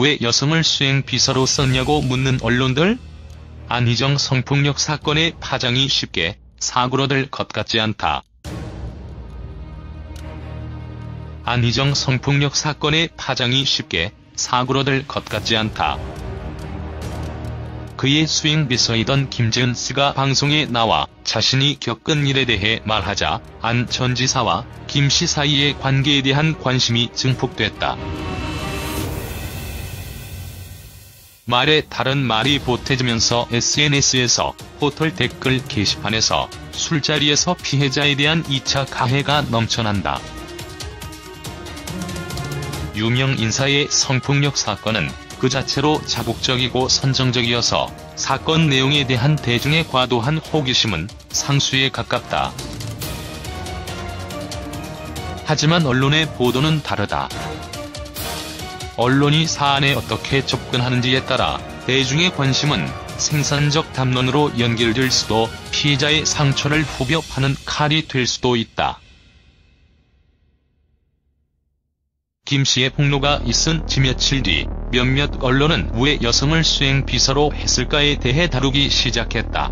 왜 여성을 수행비서로 썼냐고 묻는 언론들? 안희정 성폭력 사건의 파장이 쉽게 사그러들 것 같지 않다. 안희정 성폭력 사건의 파장이 쉽게 사그러들 것 같지 않다. 그의 수행비서이던 김재은 씨가 방송에 나와 자신이 겪은 일에 대해 말하자 안 전 지사와 김 씨 사이의 관계에 대한 관심이 증폭됐다. 말에 다른 말이 보태지면서 SNS에서 포털 댓글 게시판에서 술자리에서 피해자에 대한 2차 가해가 넘쳐난다. 유명 인사의 성폭력 사건은 그 자체로 자국적이고 선정적이어서 사건 내용에 대한 대중의 과도한 호기심은 상수에 가깝다. 하지만 언론의 보도는 다르다. 언론이 사안에 어떻게 접근하는지에 따라 대중의 관심은 생산적 담론으로 연결될 수도 피해자의 상처를 후벼 파는 칼이 될 수도 있다. 김 씨의 폭로가 있은 지 며칠 뒤 몇몇 언론은 왜 여성을 수행비서로 했을까에 대해 다루기 시작했다.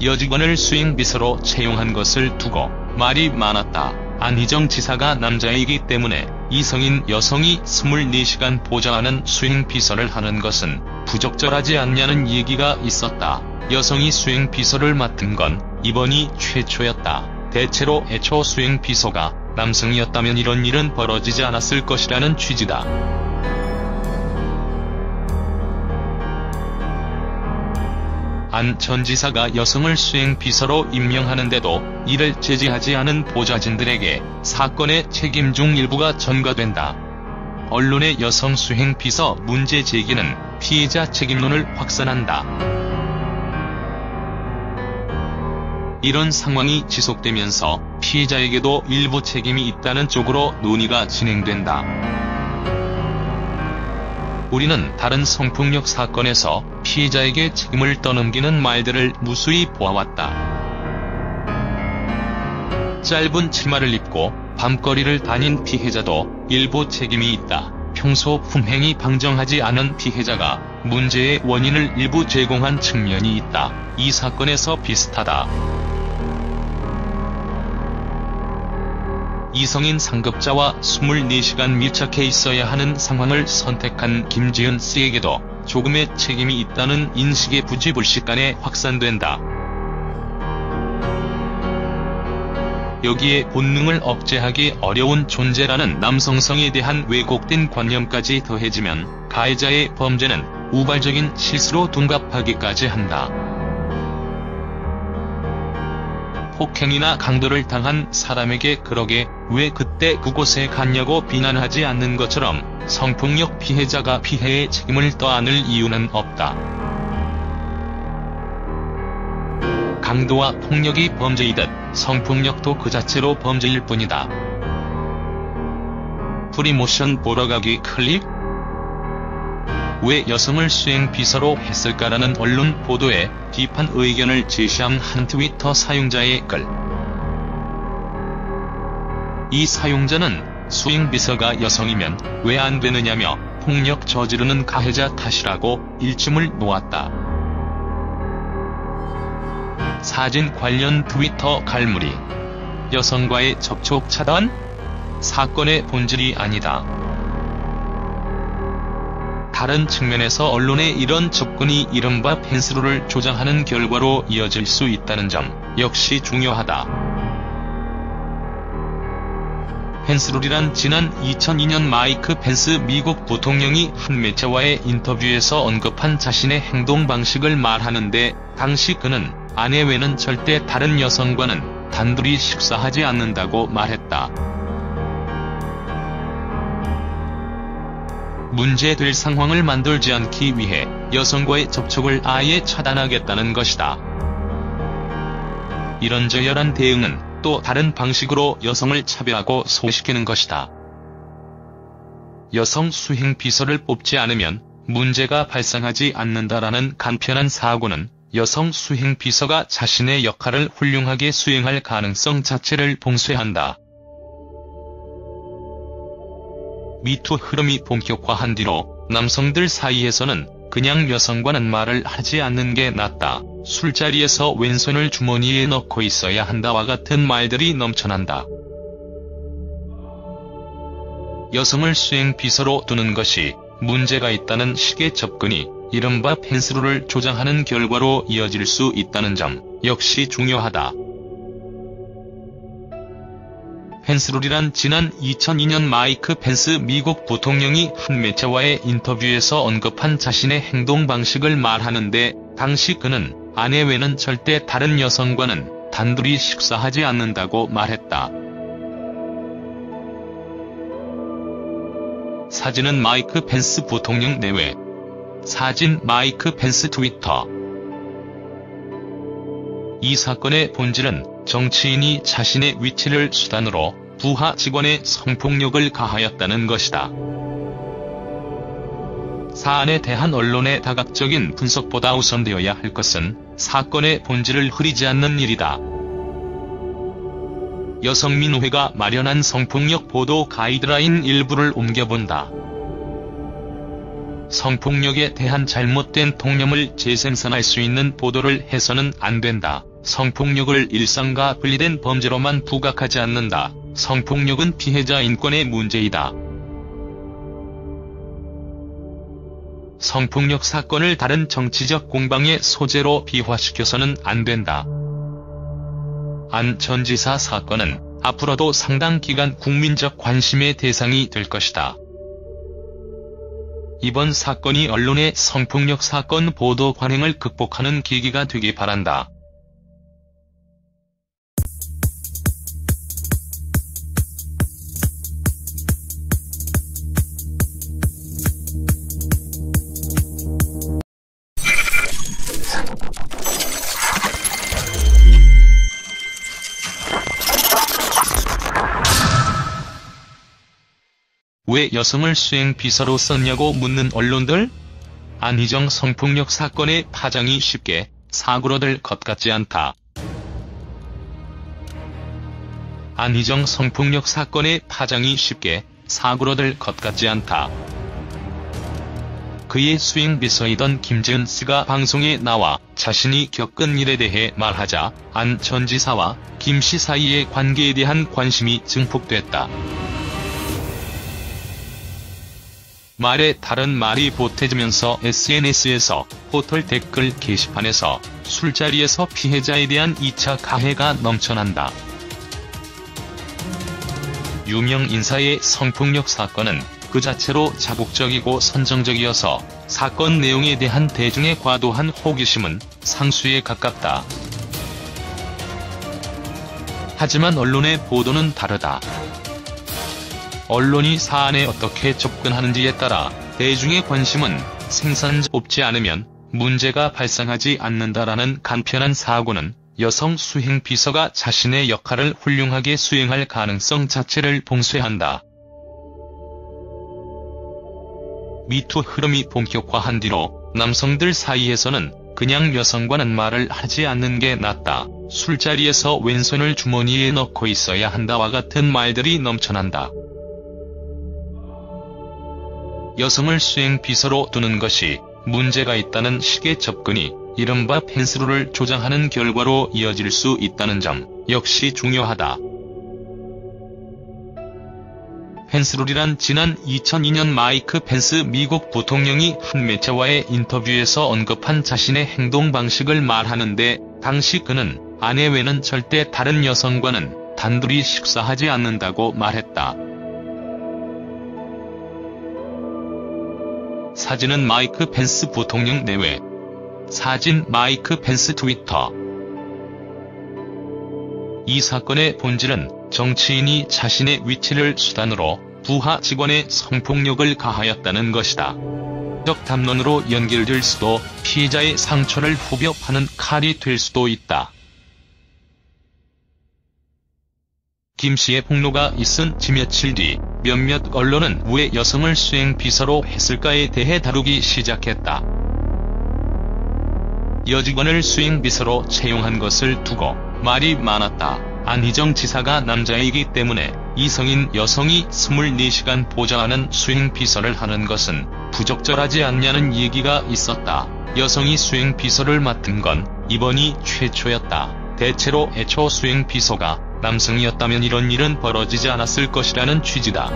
여직원을 수행비서로 채용한 것을 두고 말이 많았다. 안희정 지사가 남자이기 때문에 이성인 여성이 24시간 보좌하는 수행비서를 하는 것은 부적절하지 않냐는 얘기가 있었다. 여성이 수행비서를 맡은 건 이번이 최초였다. 대체로 애초 수행비서가 남성이었다면 이런 일은 벌어지지 않았을 것이라는 취지다. 안 전 지사가 여성을 수행비서로 임명하는데도 이를 제지하지 않은 보좌진들에게 사건의 책임 중 일부가 전가된다. 언론의 여성 수행비서 문제 제기는 피해자 책임론을 확산한다. 이런 상황이 지속되면서 피해자에게도 일부 책임이 있다는 쪽으로 논의가 진행된다. 우리는 다른 성폭력 사건에서 피해자에게 책임을 떠넘기는 말들을 무수히 보아왔다. 짧은 치마를 입고 밤거리를 다닌 피해자도 일부 책임이 있다. 평소 품행이 방정하지 않은 피해자가 문제의 원인을 일부 제공한 측면이 있다. 이 사건에서 비슷하다. 이성인 상급자와 24시간 밀착해 있어야 하는 상황을 선택한 김재은 씨에게도 조금의 책임이 있다는 인식의 부지불식간에 확산된다. 여기에 본능을 억제하기 어려운 존재라는 남성성에 대한 왜곡된 관념까지 더해지면 가해자의 범죄는 우발적인 실수로 둔갑하기까지 한다. 폭행이나 강도를 당한 사람에게 그러게 왜 그때 그곳에 갔냐고 비난하지 않는 것처럼 성폭력 피해자가 피해의 책임을 떠안을 이유는 없다. 강도와 폭력이 범죄이듯 성폭력도 그 자체로 범죄일 뿐이다. 프리모션 보러 가기 클릭? 왜 여성을 수행비서로 했을까라는 언론 보도에 비판 의견을 제시한 한 트위터 사용자의 글. 이 사용자는 수행비서가 여성이면 왜 안 되느냐며 폭력 저지르는 가해자 탓이라고 일침을 놓았다. 사진 관련 트위터 갈무리. 여성과의 접촉 차단? 사건의 본질이 아니다. 다른 측면에서 언론의 이런 접근이 이른바 펜스룰을 조장하는 결과로 이어질 수 있다는 점 역시 중요하다. 펜스룰이란 지난 2002년 마이크 펜스 미국 부통령이 한 매체와의 인터뷰에서 언급한 자신의 행동 방식을 말하는데 당시 그는 아내 외에는 절대 다른 여성과는 단둘이 식사하지 않는다고 말했다. 문제될 상황을 만들지 않기 위해 여성과의 접촉을 아예 차단하겠다는 것이다. 이런 저열한 대응은 또 다른 방식으로 여성을 차별하고 소외시키는 것이다. 여성 수행비서를 뽑지 않으면 문제가 발생하지 않는다라는 간편한 사고는 여성 수행비서가 자신의 역할을 훌륭하게 수행할 가능성 자체를 봉쇄한다. 미투 흐름이 본격화한 뒤로 남성들 사이에서는 그냥 여성과는 말을 하지 않는 게 낫다, 술자리에서 왼손을 주머니에 넣고 있어야 한다와 같은 말들이 넘쳐난다. 여성을 수행 비서로 두는 것이 문제가 있다는 식의 접근이 이른바 펜스룰을 조장하는 결과로 이어질 수 있다는 점 역시 중요하다. 펜스룰이란 지난 2002년 마이크 펜스 미국 부통령이 한 매체와의 인터뷰에서 언급한 자신의 행동 방식을 말하는데, 당시 그는 아내 외에는 절대 다른 여성과는 단둘이 식사하지 않는다고 말했다. 사진은 마이크 펜스 부통령 내외. 사진 마이크 펜스 트위터. 이 사건의 본질은 정치인이 자신의 위치를 수단으로 부하 직원의 성폭력을 가하였다는 것이다. 사안에 대한 언론의 다각적인 분석보다 우선되어야 할 것은 사건의 본질을 흐리지 않는 일이다. 여성민우회가 마련한 성폭력 보도 가이드라인 일부를 옮겨본다. 성폭력에 대한 잘못된 통념을 재생산할 수 있는 보도를 해서는 안 된다. 성폭력을 일상과 분리된 범죄로만 부각하지 않는다. 성폭력은 피해자 인권의 문제이다. 성폭력 사건을 다른 정치적 공방의 소재로 비화시켜서는 안 된다. 안 전 지사 사건은 앞으로도 상당 기간 국민적 관심의 대상이 될 것이다. 이번 사건이 언론의 성폭력 사건 보도 관행을 극복하는 계기가 되기 바란다. 왜 여성을 수행 비서로 썼냐고 묻는 언론들? 안희정 성폭력 사건의 파장이 쉽게 사고로될 것 같지 않다. 안희정 성폭력 사건의 파장이 쉽게 사고로될 것 같지 않다. 그의 수행 비서이던 김재은 씨가 방송에 나와 자신이 겪은 일에 대해 말하자 안 전 지사와 김 씨 사이의 관계에 대한 관심이 증폭됐다. 말에 다른 말이 보태지면서 SNS에서 포털 댓글 게시판에서 술자리에서 피해자에 대한 2차 가해가 넘쳐난다. 유명 인사의 성폭력 사건은 그 자체로 자국적이고 선정적이어서 사건 내용에 대한 대중의 과도한 호기심은 상수에 가깝다. 하지만 언론의 보도는 다르다. 언론이 사안에 어떻게 접근하는지에 따라 대중의 관심은 생산없지 않으면 문제가 발생하지 않는다라는 간편한 사고는 여성 수행 비서가 자신의 역할을 훌륭하게 수행할 가능성 자체를 봉쇄한다. 미투 흐름이 본격화한 뒤로 남성들 사이에서는 그냥 여성과는 말을 하지 않는 게 낫다, 술자리에서 왼손을 주머니에 넣고 있어야 한다와 같은 말들이 넘쳐난다. 여성을 수행 비서로 두는 것이 문제가 있다는 식의 접근이 이른바 펜스룰을 조장하는 결과로 이어질 수 있다는 점 역시 중요하다. 펜스룰이란 지난 2002년 마이크 펜스 미국 부통령이 한 매체와의 인터뷰에서 언급한 자신의 행동 방식을 말하는데, 당시 그는 아내 외에는 절대 다른 여성과는 단둘이 식사하지 않는다고 말했다. 사진은 마이크 펜스 부통령 내외. 사진 마이크 펜스 트위터. 이 사건의 본질은 정치인이 자신의 위치를 수단으로 부하 직원의 성폭력을 가하였다는 것이다. 적 담론으로 연결될 수도, 피해자의 상처를 후벼 파는 칼이 될 수도 있다. 김 씨의 폭로가 있은 지 며칠 뒤 몇몇 언론은 왜 여성을 수행 비서로 했을까에 대해 다루기 시작했다. 여직원을 수행 비서로 채용한 것을 두고 말이 많았다, 안희정 지사가 남자이기 때문에 이성인 여성이 24시간 보좌하는 수행비서를 하는 것은 부적절하지 않냐는 얘기가 있었다. 여성이 수행비서를 맡은 건 이번이 최초였다. 대체로 애초 수행비서가 남성이었다면 이런 일은 벌어지지 않았을 것이라는 취지다.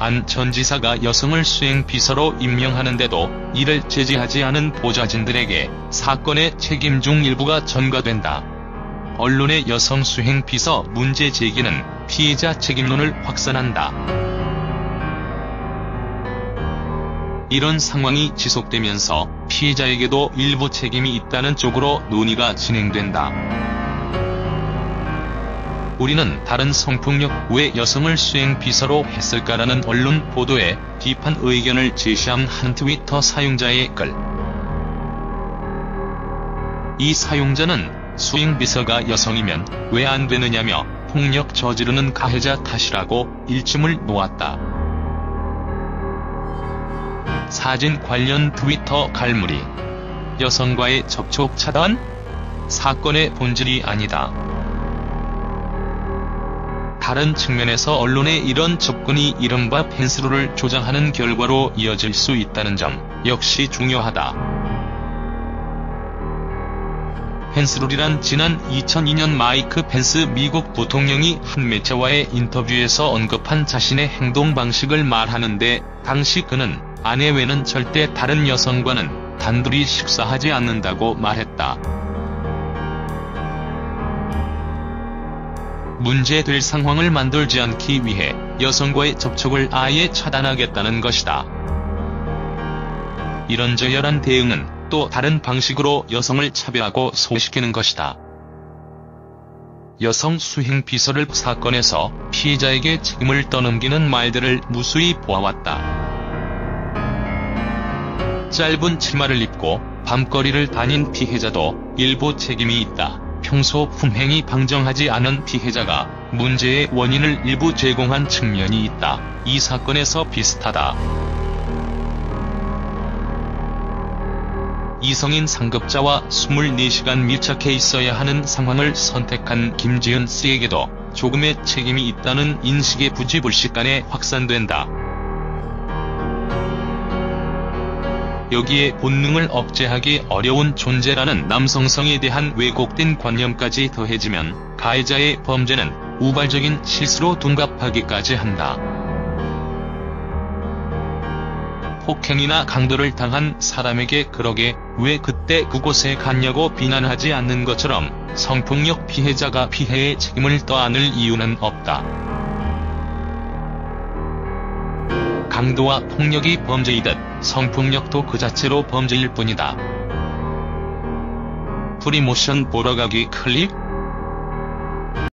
안 전 지사가 여성을 수행비서로 임명하는데도 이를 제지하지 않은 보좌진들에게 사건의 책임 중 일부가 전가된다. 언론의 여성 수행비서 문제 제기는 피해자 책임론을 확산한다. 이런 상황이 지속되면서 피해자에게도 일부 책임이 있다는 쪽으로 논의가 진행된다. 우리는 다른 성폭력 왜 여성을 수행비서로 했을까라는 언론 보도에 비판 의견을 제시한 한 트위터 사용자의 글. 이 사용자는 수행비서가 여성이면 왜 안 되느냐며 폭력 저지르는 가해자 탓이라고 일침을 놓았다. 사진 관련 트위터 갈무리. 여성과의 접촉 차단? 사건의 본질이 아니다. 다른 측면에서 언론의 이런 접근이 이른바 펜스룰을 조장하는 결과로 이어질 수 있다는 점 역시 중요하다. 펜스룰이란 지난 2002년 마이크 펜스 미국 부통령이 한 매체와의 인터뷰에서 언급한 자신의 행동 방식을 말하는데 당시 그는 아내 외에는 절대 다른 여성과는 단둘이 식사하지 않는다고 말했다. 문제될 상황을 만들지 않기 위해 여성과의 접촉을 아예 차단하겠다는 것이다. 이런 저열한 대응은 또 다른 방식으로 여성을 차별하고 소외시키는 것이다. 여성 수행비서를 사건에서 피해자에게 책임을 떠넘기는 말들을 무수히 보아왔다. 짧은 치마를 입고 밤거리를 다닌 피해자도 일부 책임이 있다. 평소 품행이 방정하지 않은 피해자가 문제의 원인을 일부 제공한 측면이 있다. 이 사건에서 비슷하다. 이성인 상급자와 24시간 밀착해 있어야 하는 상황을 선택한 김지은 씨에게도 조금의 책임이 있다는 인식의 부지불식간에 확산된다. 여기에 본능을 억제하기 어려운 존재라는 남성성에 대한 왜곡된 관념까지 더해지면 가해자의 범죄는 우발적인 실수로 둔갑하기까지 한다. 폭행이나 강도를 당한 사람에게 그러게 왜 그때 그곳에 갔냐고 비난하지 않는 것처럼 성폭력 피해자가 피해의 책임을 떠안을 이유는 없다. 강도와 폭력이 범죄이듯 성폭력도 그 자체로 범죄일 뿐이다. 프리모션 보러 가기 클릭?